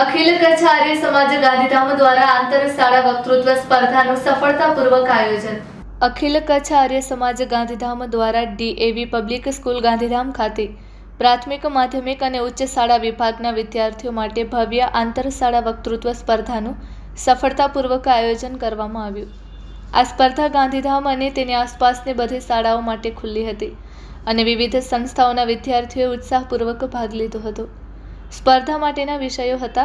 અખિલ કચ્છ આર્ય સમાજ ગાંધીધામ દ્વારા આંતર શાળા વક્તૃત્વ સ્પર્ધાનું સફળતાપૂર્વક આયોજન. અખિલ કચ્છ આર્ય સમાજ ગાંધીધામ દ્વારા ડીએવી પબ્લિક સ્કૂલ ગાંધીધામ ખાતે પ્રાથમિક, માધ્યમિક અને ઉચ્ચ શાળા વિભાગના વિદ્યાર્થીઓ માટે ભવ્ય આંતર શાળા વક્તૃત્વ સ્પર્ધાનું સફળતાપૂર્વક આયોજન કરવામાં આવ્યું. આ સ્પર્ધા ગાંધીધામ અને તેની આસપાસની બધી શાળાઓ માટે ખુલ્લી હતી અને વિવિધ સંસ્થાઓના વિદ્યાર્થીઓએ ઉત્સાહપૂર્વક ભાગ લીધો હતો. સ્પર્ધા માટેના વિષયો હતા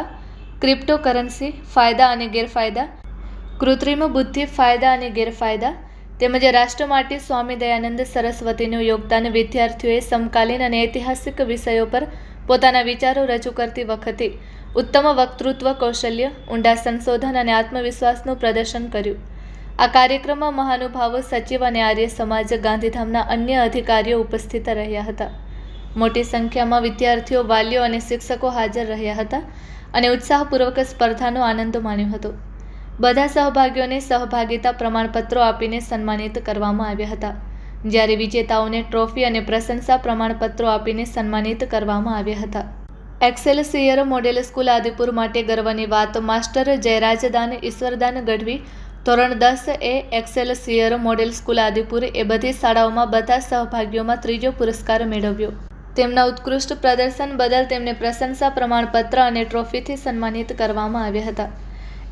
ક્રિપ્ટોકરન્સી, ફાયદા અને ગેરફાયદા, કૃત્રિમ બુદ્ધિ, ફાયદા અને ગેરફાયદા, તેમજ રાષ્ટ્ર માટે સ્વામી દયાનંદ સરસ્વતીનું યોગદાન. વિદ્યાર્થીઓએ સમકાલીન અને ઐતિહાસિક વિષયો પર પોતાના વિચારો રજૂ કરતી વખતે ઉત્તમ વક્તૃત્વ કૌશલ્ય, ઊંડા સંશોધન અને આત્મવિશ્વાસનું પ્રદર્શન કર્યું. આ કાર્યક્રમમાં મહાનુભાવો, સચિવ અને આર્ય સમાજ ગાંધીધામના અન્ય અધિકારીઓ ઉપસ્થિત રહ્યા હતા. મોટી સંખ્યામાં વિદ્યાર્થીઓ, વાલીઓ અને શિક્ષકો હાજર રહ્યા હતા અને ઉત્સાહપૂર્વક સ્પર્ધાનો આનંદ માણ્યો હતો. બધા સહભાગીઓને સહભાગિતા પ્રમાણપત્રો આપીને સન્માનિત કરવામાં આવ્યા હતા, જ્યારે વિજેતાઓને ટ્રોફી અને પ્રશંસા પ્રમાણપત્રો આપીને સન્માનિત કરવામાં આવ્યા હતા. એક્સેલસિયર મોડેલ સ્કૂલ આદિપુર માટે ગર્વની વાત. માસ્ટર જયરાજદાન ઈશ્વરદાન ગઢવી, ધોરણ 10A, એક્સેલસિયર મોડેલ સ્કૂલ આદિપુર એ બધી શાળાઓમાં બધા સહભાગીઓમાં ત્રીજો પુરસ્કાર મેળવ્યો. તેમના ઉત્કૃષ્ટ પ્રદર્શન બદલ તેમને પ્રશંસા પ્રમાણપત્ર અને ટ્રોફીથી સન્માનિત કરવામાં આવ્યા હતા.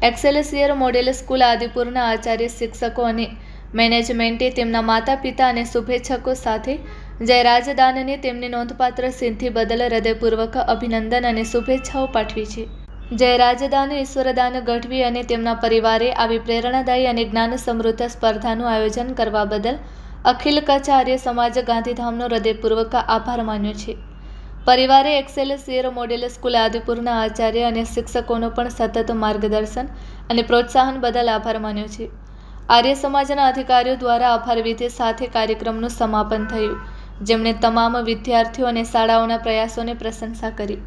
એક્સેલસિયર મોડેલ સ્કૂલ આદિપુરના આચાર્ય, શિક્ષકો અને મેનેજમેન્ટે તેમના માતા-પિતા અને શુભેચ્છકો સાથે જયરાજદાનને તેમની નોંધપાત્ર સિદ્ધિ બદલ હૃદયપૂર્વક અભિનંદન અને શુભેચ્છાઓ પાઠવી છે. જયરાજદાન ઈશ્વરદાન ગઢવી અને તેમના પરિવારે આવી પ્રેરણાદાયી અને જ્ઞાન સમૃદ્ધ સ્પર્ધાનું આયોજન કરવા બદલ અખિલ કચ્છ આર્ય સમાજ ગાંધીધામનો હૃદયપૂર્વક આભાર માન્યો છે. પરિવારે એક્સેલસિયર મોડેલ સ્કૂલ આદિપુરના આચાર્ય અને શિક્ષકોનો પણ સતત માર્ગદર્શન અને પ્રોત્સાહન બદલ આભાર માન્યો છે. આર્ય સમાજના અધિકારીઓ દ્વારા આભાર વિધિ સાથે કાર્યક્રમનું સમાપન થયું, જેમણે તમામ વિદ્યાર્થીઓ અને શાળાઓના પ્રયાસોની પ્રશંસા કરી.